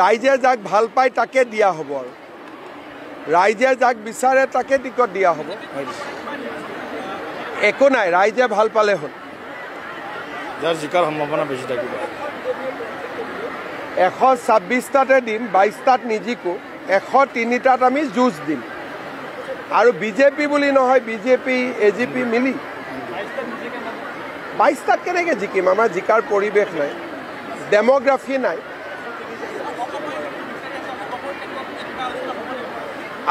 ৰাইজে যাক ভাল পায় তাকে দিয়া হ'ব আৰু ৰাইজে যাক বিচাৰে তাকে টিকট দিয়া হ'ব একো নাই ৰাইজে ভাল পালে হ'ল যাৰ জিকাৰ সম্ভাৱনা বেছি থাকিব 126টাতে দিম 22টাত নিজিকো 103টাত আমি যুঁজ দিম আৰু বিজেপি বুলি নহয় বিজেপি এজিপি মিলি 22টাত কেনেকৈ জিকিম আমাৰ জিকাৰ পৰিৱেশ নাই ডেমোগ্ৰাফি নাই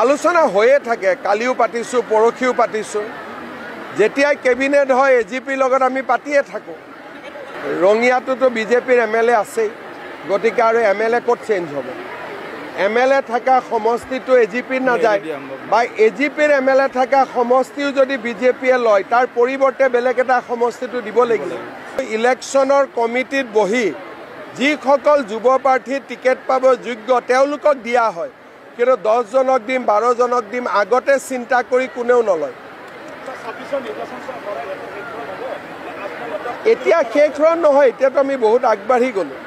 আলোচনা হৈয়ে থাকে কালিও পাতিছোঁ পৰহিও পাতিছোঁ যেতিয়াই কেবিনেট হয় এজিপিৰ লগত আমি পাতিয়ে থাকোঁ ৰঙিয়াটোতো বিজেপিৰ এমএলএ আছেই গতিকে আৰু এমএলএ ক'ত চেঞ্জ হ'ব এমএলএ থকা সমষ্টিটো এজিপিৰ নাযায় বা এজিপিৰ এমএলএ থকা সমষ্টিও যদি বিজেপিয়ে লয় তাৰ পৰিৱৰ্তে বেলেগ এটা সমষ্টিটো দিব লাগিব ইলেকশ্যনৰ কমিটিত বহি যিসকল যুৱ প্ৰাৰ্থীৰ টিকেট পাব যোগ্য তেওঁলোকক দিয়া হয় কিন্তু 10 জনক দিম 12 জনক দিম আগতে চিন্তা কৰি কোনেও নলয় এতিয়া শেষ নহয় এতিয়াতো আমি বহুত আগবাঢ়ি গ'লোঁ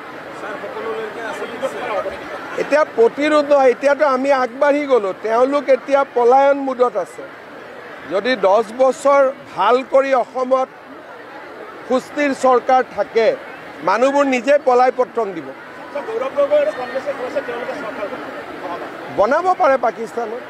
এতিয়া প্ৰতিৰোধ নহয় এতিয়াতো আমি আগবাঢ়ি গ'লোঁ তেওঁলোক এতিয়া পলায়ন মুডত আছে যদি 10 বছৰ ভাল কৰি অসমত সুস্থিৰ চৰকাৰ থাকে মানুহবোৰ নিজে পলাই পত্ৰং দিব বনাব পাৰে পাকিস্তানত